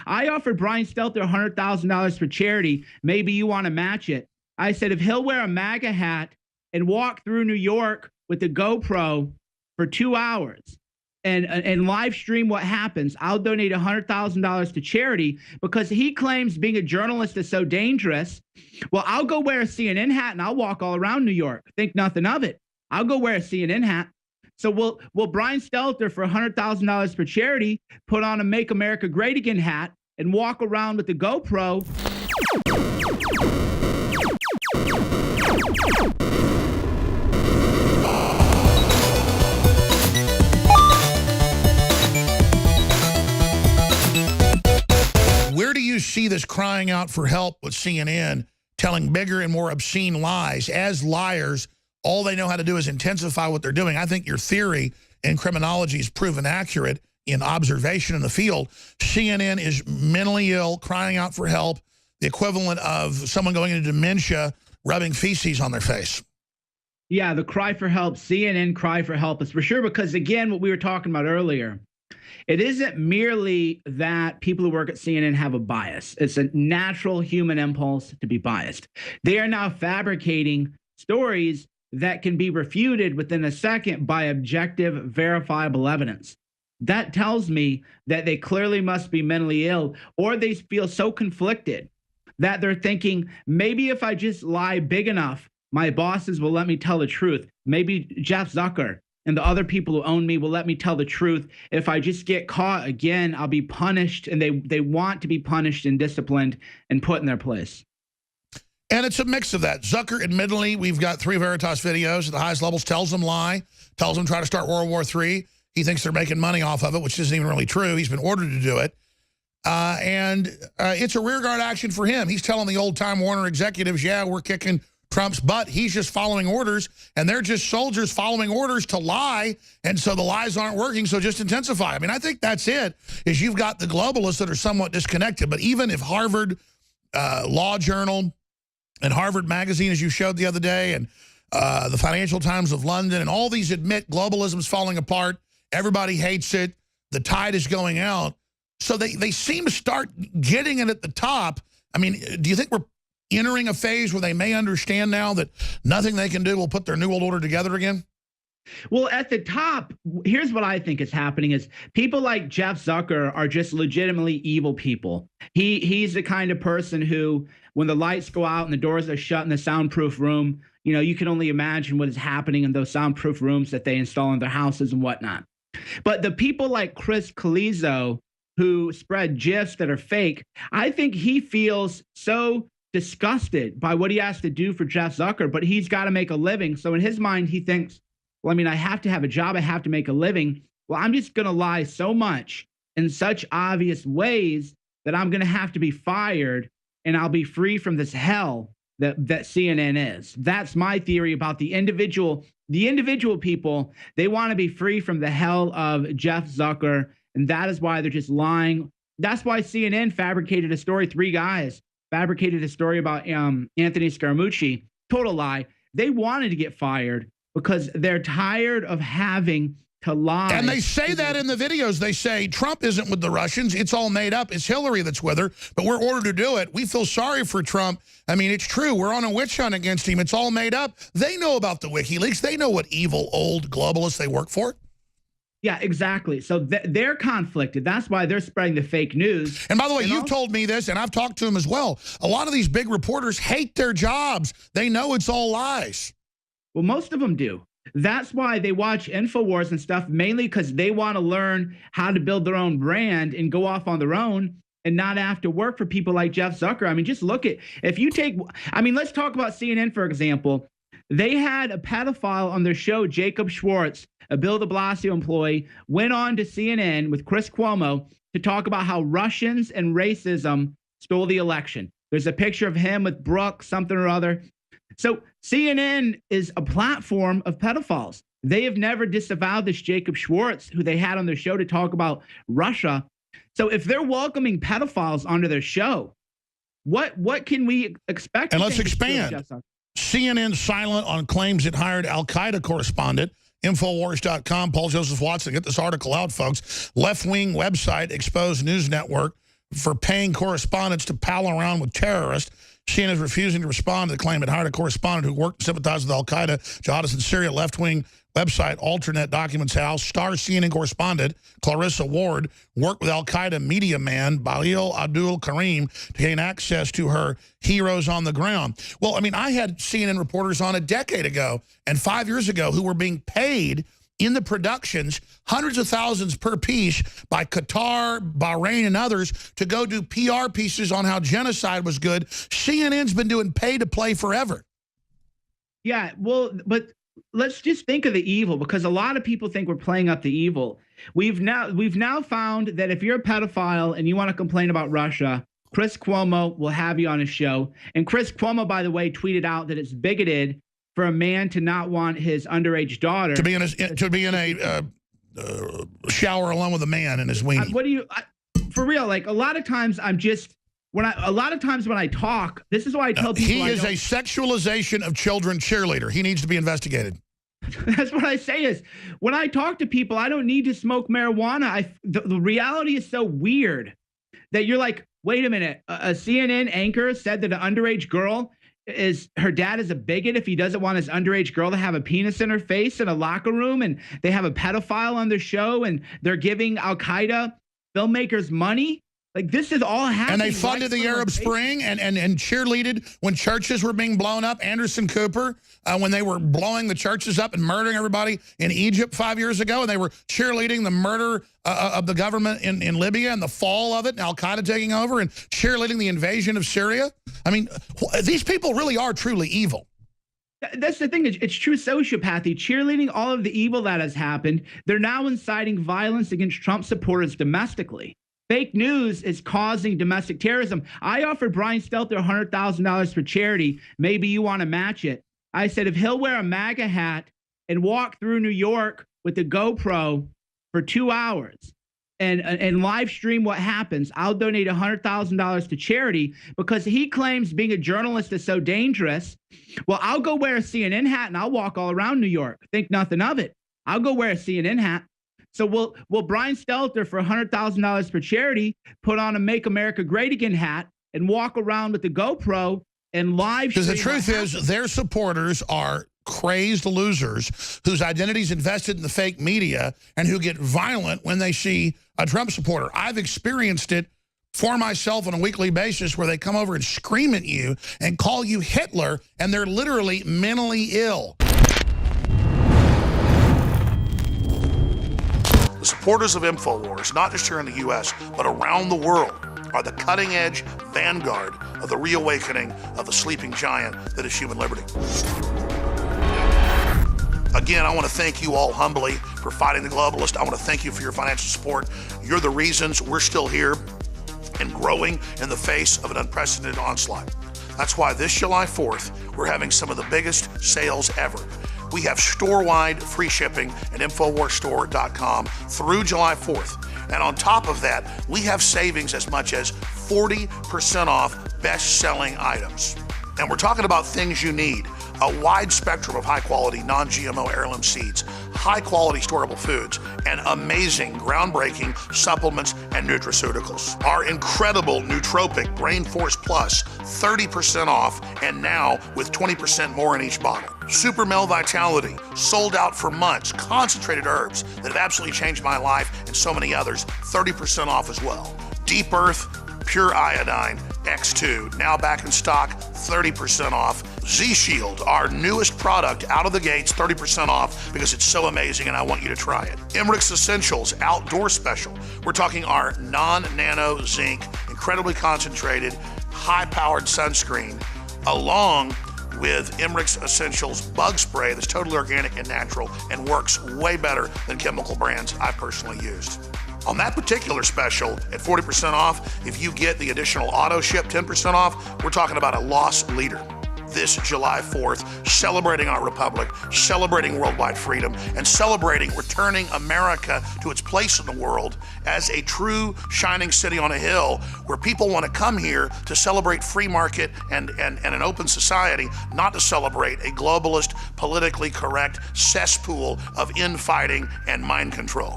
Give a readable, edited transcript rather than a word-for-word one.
I offered Brian Stelter $100,000 for charity. Maybe you want to match it. I said, if he'll wear a MAGA hat and walk through New York with the GoPro for 2 hours and live stream what happens, I'll donate $100,000 to charity, because he claims being a journalist is so dangerous. Well, I'll go wear a CNN hat and I'll walk all around New York. Think nothing of it. I'll go wear a CNN hat. So will Brian Stelter, for $100,000 for charity, put on a Make America Great Again hat and walk around with the GoPro? Where do you see this crying out for help with CNN, telling bigger and more obscene lies? As liars, all they know how to do is intensify what they're doing. I think your theory in criminology is proven accurate in observation in the field. CNN is mentally ill, crying out for help, the equivalent of someone going into dementia, rubbing feces on their face. Yeah, the cry for help, CNN cry for help is for sure, because, again, what we were talking about earlier, it isn't merely that people who work at CNN have a bias. It's a natural human impulse to be biased. They are now fabricating stories that can be refuted within a second by objective, verifiable evidence. That tells me that they clearly must be mentally ill, or they feel so conflicted that they're thinking, maybe if I just lie big enough, my bosses will let me tell the truth. Maybe Jeff Zucker and the other people who own me will let me tell the truth. If I just get caught again, I'll be punished, and they want to be punished and disciplined and put in their place. And it's a mix of that. Zucker, admittedly, we've got 3 Veritas videos at the highest levels, tells them lie, tells them try to start World War III. He thinks they're making money off of it, which isn't even really true. He's been ordered to do it. It's a rearguard action for him. He's telling the old-time Warner executives, yeah, we're kicking Trump's butt. He's just following orders, and they're just soldiers following orders to lie, and so the lies aren't working, so just intensify. I mean, I think that's it, is you've got the globalists that are somewhat disconnected. But even if Harvard Law Journal and Harvard Magazine, as you showed the other day, and the Financial Times of London, and all these admit globalism's falling apart, everybody hates it, the tide is going out, so they seem to start getting it at the top. I mean, do you think we're entering a phase where they may understand now that nothing they can do will put their New World Order together again? Well, at the top, here's what I think is happening is people like Jeff Zucker are just legitimately evil people. He's the kind of person who, when the lights go out and the doors are shut in the soundproof room, you know, you can only imagine what is happening in those soundproof rooms that they install in their houses and whatnot. But the people like Chris Calizzo, who spread GIFs that are fake, I think he feels so disgusted by what he has to do for Jeff Zucker, but he's got to make a living. So in his mind, he thinks, well, I mean, I have to have a job. I have to make a living. Well, I'm just going to lie so much in such obvious ways that I'm going to have to be fired, and I'll be free from this hell that CNN is. That's my theory about the individual people. They want to be free from the hell of Jeff Zucker, and that is why they're just lying. That's why CNN fabricated a story. 3 guys fabricated a story about Anthony Scaramucci. Total lie. They wanted to get fired because they're tired of having to lie. And they say that in the videos. They say Trump isn't with the Russians. It's all made up. It's Hillary that's with her, but we're ordered to do it. We feel sorry for Trump. I mean, it's true. We're on a witch hunt against him. It's all made up. They know about the WikiLeaks. They know what evil old globalists they work for. Yeah, exactly. So they're conflicted. That's why they're spreading the fake news. And by the way, you've told me this, and I've talked to them as well. A lot of these big reporters hate their jobs. They know it's all lies. Well, most of them do. That's why they watch INFOWARS and stuff, mainly because they want to learn how to build their own brand and go off on their own and not have to work for people like Jeff Zucker. I mean, just look at, if you take, I mean, let's talk about CNN, for example. They had a pedophile on their show, Jacob Schwartz, a Bill de Blasio employee, went on to CNN with Chris Cuomo to talk about how Russians and racism stole the election. There's a picture of him with Brooke, something or other. So CNN is a platform of pedophiles. They have never disavowed this Jacob Schwartz, who they had on their show to talk about Russia. So if they're welcoming pedophiles onto their show, what can we expect? And let's expand. CNN silent on claims it hired al-Qaeda correspondent. INFOWARS.com, Paul Joseph Watson. Get this article out, folks. Left-wing website, exposed news network for paying correspondents to pal around with terrorists. CNN is refusing to respond to the claim it hired a correspondent who worked and sympathized with al-Qaeda, jihadists in Syria. Left-wing website Alternate documents how star CNN correspondent Clarissa Ward worked with al-Qaeda media man Balil Abdul Karim to gain access to her heroes on the ground. Well, I mean, I had CNN reporters on a decade ago and 5 years ago who were being paid in the productions, hundreds of thousands per piece by Qatar, Bahrain, and others to go do PR pieces on how genocide was good. CNN's been doing pay-to-play forever. Yeah, well, but let's just think of the evil, because a lot of people think we're playing up the evil. We've now found that if you're a pedophile and you want to complain about Russia, Chris Cuomo will have you on his show. And Chris Cuomo, by the way, tweeted out that it's bigoted for a man to not want his underage daughter to be in a shower alone with a man in his weenie. What do you, for real? Like, a lot of times when I talk, this is why I tell people he is a sexualization of children cheerleader. He needs to be investigated. That's what I say is, when I talk to people, I don't need to smoke marijuana. The reality is so weird that you're like, wait a minute, a CNN anchor said that an underage girl her dad is a bigot if he doesn't want his underage girl to have a penis in her face in a locker room, and they have a pedophile on their show and they're giving al-Qaeda filmmakers money. Like, this is all happening. And they funded the Arab Spring and cheerleaded when churches were being blown up. Anderson Cooper, when they were blowing the churches up and murdering everybody in Egypt 5 years ago, and they were cheerleading the murder of the government in Libya and the fall of it, and al-Qaeda taking over, and cheerleading the invasion of Syria. I mean, these people really are truly evil. That's the thing. It's true sociopathy, cheerleading all of the evil that has happened. They're now inciting violence against Trump supporters domestically. Fake news is causing domestic terrorism. I offered Brian Stelter $100,000 for charity. Maybe you want to match it. I said, if he'll wear a MAGA hat and walk through New York with a GoPro for 2 hours and live stream what happens, I'll donate $100,000 to charity, because he claims being a journalist is so dangerous. Well, I'll go wear a CNN hat and I'll walk all around New York. Think nothing of it. I'll go wear a CNN hat. So will Brian Stelter, for $100,000 for charity, put on a Make America Great Again hat and walk around with the GoPro and live stream? Because the truth is, their supporters are crazed losers whose identity's invested in the fake media and who get violent when they see a Trump supporter. I've experienced it for myself on a weekly basis, where they come over and scream at you and call you Hitler, and they're literally mentally ill. The supporters of INFOWARS, not just here in the U.S., but around the world, are the cutting-edge vanguard of the reawakening of the sleeping giant that is human liberty. Again, I want to thank you all humbly for fighting the globalist. I want to thank you for your financial support. You're the reasons we're still here and growing in the face of an unprecedented onslaught. That's why this July 4th, we're having some of the biggest sales ever. We have store-wide free shipping at InfoWarsStore.com through July 4th. And on top of that, we have savings as much as 40% off best-selling items. And we're talking about things you need: a wide spectrum of high-quality, non-GMO heirloom seeds, high-quality storable foods, and amazing, groundbreaking supplements and nutraceuticals. Our incredible nootropic Brain Force Plus, 30% off, and now with 20% more in each bottle. Super Male Vitality, sold out for months. Concentrated herbs that have absolutely changed my life and so many others, 30% off as well. Deep Earth Pure Iodine X2, now back in stock, 30% off. Z-Shield, our newest product out of the gates, 30% off, because it's so amazing and I want you to try it. Emmerich's Essentials Outdoor Special. We're talking our non-nano zinc, incredibly concentrated, high-powered sunscreen, along with Emmerich's Essentials Bug Spray that's totally organic and natural and works way better than chemical brands I've personally used. On that particular special at 40% off, if you get the additional auto ship 10% off, we're talking about a loss leader. This July 4th, celebrating our republic, celebrating worldwide freedom, and celebrating returning America to its place in the world as a true shining city on a hill where people want to come here to celebrate free market and an open society, not to celebrate a globalist, politically correct cesspool of infighting and mind control.